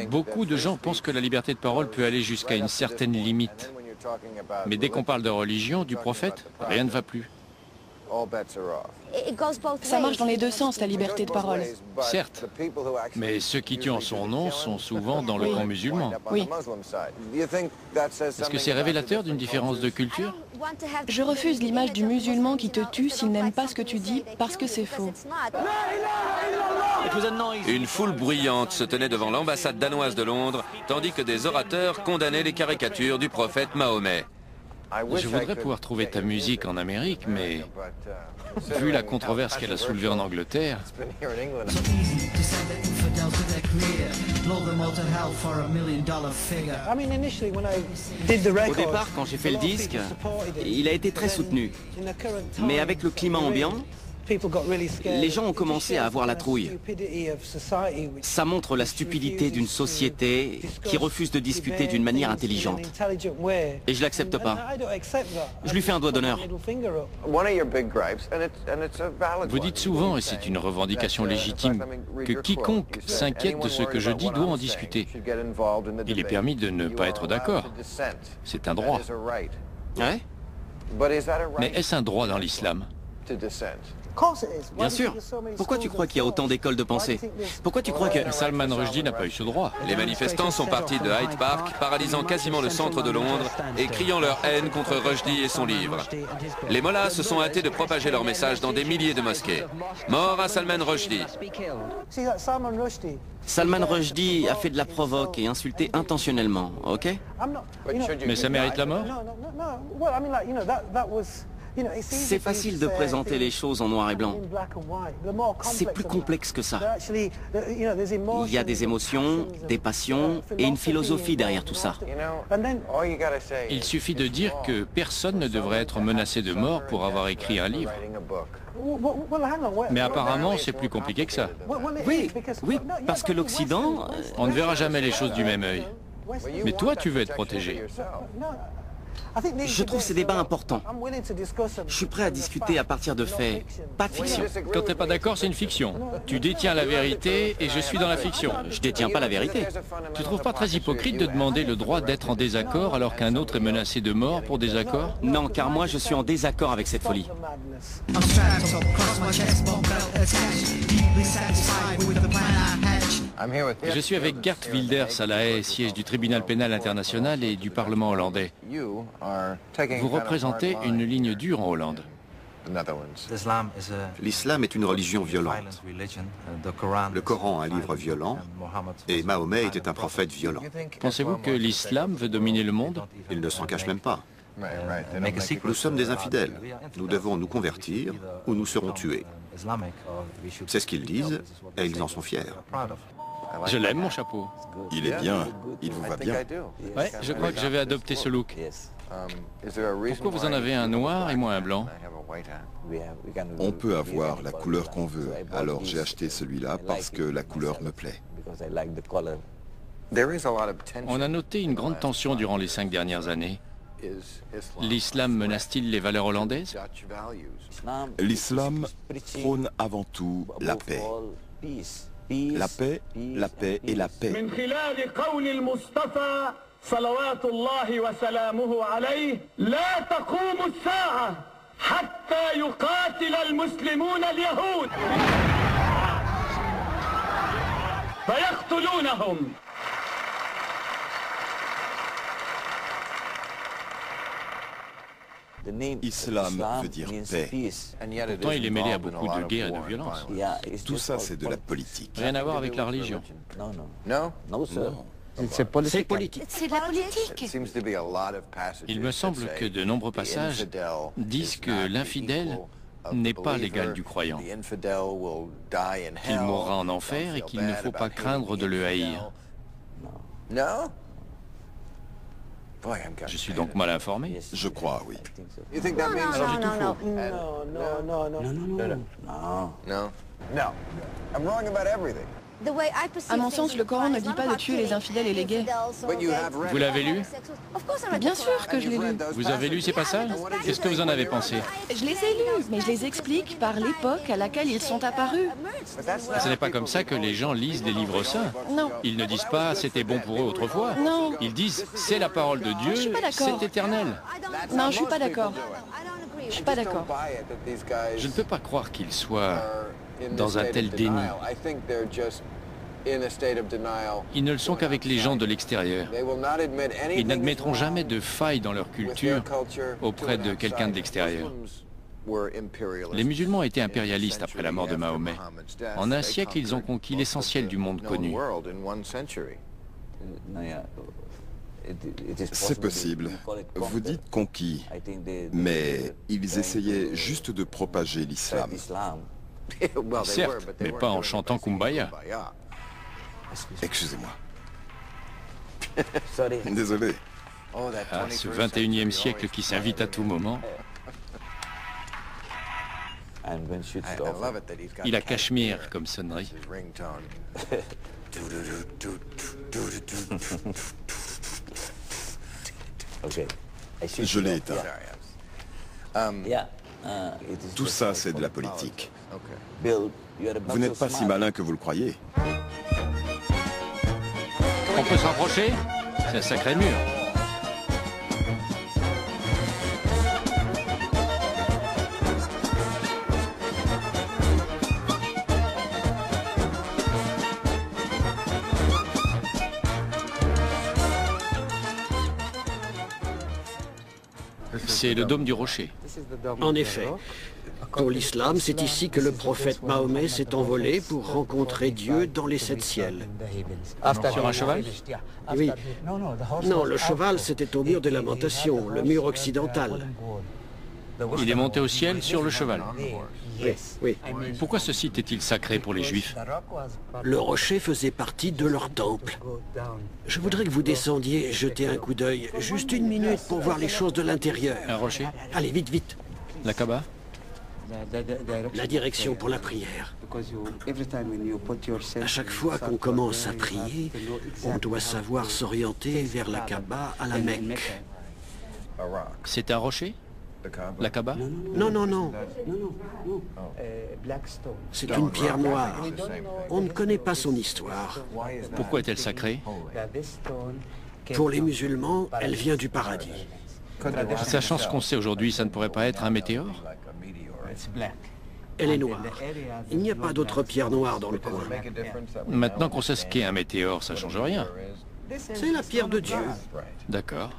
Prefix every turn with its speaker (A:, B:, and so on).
A: Beaucoup de gens pensent que la liberté de parole peut aller jusqu'à une certaine limite. Mais dès qu'on parle de religion, du prophète, rien ne va plus.
B: Ça marche dans les deux sens, la liberté de parole.
A: Certes, mais ceux qui tuent en son nom sont souvent dans le camp musulman.
B: Oui.
A: Est-ce que c'est révélateur d'une différence de culture?
B: Je refuse l'image du musulman qui te tue s'il n'aime pas ce que tu dis parce que c'est faux.
C: Une foule bruyante se tenait devant l'ambassade danoise de Londres, tandis que des orateurs condamnaient les caricatures du prophète Mahomet.
A: Je voudrais pouvoir trouver ta musique en Amérique, mais vu la controverse qu'elle a soulevée en Angleterre,
D: Au départ, quand j'ai fait le disque, il a été très soutenu. Mais avec le climat ambiant, les gens ont commencé à avoir la trouille. Ça montre la stupidité d'une société qui refuse de discuter d'une manière intelligente. Et je l'accepte pas. Je lui fais un doigt d'honneur.
A: vous dites souvent, et c'est une revendication légitime, que quiconque s'inquiète de ce que je dis doit en discuter. Il est permis de ne pas être d'accord. C'est un droit.
D: Ouais?
A: Mais est-ce un droit dans l'islam?
D: Bien sûr. Pourquoi tu crois qu'il y a autant d'écoles de pensée? Pourquoi tu crois que...
A: Salman Rushdie n'a pas eu ce droit.
C: Les manifestants sont partis de Hyde Park, paralysant quasiment le centre de Londres et criant leur haine contre Rushdie et son livre. Les mollahs se sont hâtés de propager leur message dans des milliers de mosquées. Mort à Salman Rushdie.
D: Salman Rushdie a fait de la provoque et insulté intentionnellement, ok?
A: Mais ça mérite la mort?
D: C'est facile de présenter les choses en noir et blanc. C'est plus complexe que ça. Il y a des émotions, des passions et une philosophie derrière tout ça.
A: Il suffit de dire que personne ne devrait être menacé de mort pour avoir écrit un livre. Mais apparemment, c'est plus compliqué que ça.
D: Oui, oui, parce que l'Occident...
A: On ne verra jamais les choses du même œil. Mais toi, tu veux être protégé.
D: Je trouve ces débats importants. Je suis prêt à discuter à partir de faits, pas de fiction.
A: Quand t'es pas d'accord, c'est une fiction. Tu détiens la vérité et je suis dans la fiction.
D: Je détiens pas la vérité.
A: Tu trouves pas très hypocrite de demander le droit d'être en désaccord alors qu'un autre est menacé de mort pour désaccord?
D: Non, car moi je suis en désaccord avec cette folie.
A: Je suis avec Geert Wilders à La Haye, siège du tribunal pénal international et du Parlement hollandais. Vous représentez une ligne dure en Hollande.
E: L'islam est une religion violente. Le Coran, un livre violent, et Mahomet était un prophète violent.
A: Pensez-vous que l'islam veut dominer le monde?
E: Il ne s'en cache même pas. Nous sommes des infidèles. Nous devons nous convertir ou nous serons tués. C'est ce qu'ils disent et ils en sont fiers.
A: Je l'aime, mon chapeau.
F: Il est bien, il vous va bien.
A: Ouais, je crois que je vais adopter ce look. Pourquoi vous en avez un noir et moi un blanc?
F: On peut avoir la couleur qu'on veut, alors j'ai acheté celui-là parce que la couleur me plaît.
A: On a noté une grande tension durant les 5 dernières années. L'islam menace-t-il les valeurs hollandaises?
F: L'islam prône avant tout la paix. La paix, la paix et la paix.
G: صلوات الله وسلامه عليه لا تقوم الساعة حتى يقاتل المسلمون اليهود فيقتلونهم.
F: Islam veut dire paix.
A: Pourtant, il est mêlé à beaucoup de guerres et de violences.
F: Tout ça, c'est de la politique.
A: Rien à voir avec la religion.
F: Non.
D: C'est politique.
B: C'est de la politique.
A: Il me semble que de nombreux passages disent que l'infidèle n'est pas l'égal du croyant, qu'il mourra en enfer et qu'il ne faut pas craindre de le haïr. Je suis donc mal informé.
F: Je crois, oui.
B: À mon sens, le Coran ne dit pas de tuer les infidèles et les gays.
A: Vous l'avez lu?
B: Bien sûr que je l'ai lu.
A: Vous avez lu ces passages? Qu'est-ce que vous en avez pensé?
B: Je les ai lus, mais je les explique par l'époque à laquelle ils sont apparus.
A: Ce n'est pas comme ça que les gens lisent des livres saints.
B: Non.
A: Ils ne disent pas « c'était bon pour eux autrefois ».
B: Non.
A: Ils disent « c'est la parole de Dieu,
B: Je suis pas d'accord.
A: c'est éternel ».
B: Non, je suis pas d'accord. Je suis pas d'accord.
A: Je ne peux pas croire qu'ils soient dans un tel déni. Ils ne le sont qu'avec les gens de l'extérieur. Ils n'admettront jamais de faille dans leur culture auprès de quelqu'un de l'extérieur. Les musulmans étaient impérialistes après la mort de Mahomet. En un siècle, ils ont conquis l'essentiel du monde connu.
F: C'est possible. Vous dites conquis, mais ils essayaient juste de propager l'islam.
A: Certes, mais pas en chantant Kumbaya.
F: Excusez-moi. Désolé.
A: Ah, ce 21e siècle qui s'invite à tout moment. Il a Cachemire comme sonnerie.
F: Je l'ai éteint. Tout ça, c'est de la politique. Vous n'êtes pas si malin que vous le croyez.
A: On peut se rapprocher? C'est un sacré mur. C'est le dôme du rocher.
H: En effet. Pour l'islam, c'est ici que le prophète Mahomet s'est envolé pour rencontrer Dieu dans les 7 ciels.
A: Sur un cheval?
H: Oui. Non, le cheval, c'était au mur des Lamentations, le mur occidental.
A: Il est monté au ciel sur le cheval.
H: Oui, oui.
A: Pourquoi ce site est-il sacré pour les Juifs?
H: Le rocher faisait partie de leur temple. Je voudrais que vous descendiez, jeter un coup d'œil, juste 1 minute pour voir les choses de l'intérieur.
A: Un rocher?
H: Allez, vite, vite.
A: La Kaaba?
H: La direction pour la prière. À chaque fois qu'on commence à prier, on doit savoir s'orienter vers la Kaaba à la Mecque.
A: C'est un rocher? La Kaaba?
H: Non, non, non. C'est une pierre noire. On ne connaît pas son histoire.
A: Pourquoi est-elle sacrée?
H: Pour les musulmans, elle vient du paradis.
A: Sachant ce qu'on sait aujourd'hui, ça ne pourrait pas être un météore?
H: Elle est noire. Il n'y a pas d'autre pierre noire dans le coin.
A: Maintenant qu'on sait ce qu'est un météore, ça change rien.
H: C'est la pierre de Dieu.
A: D'accord.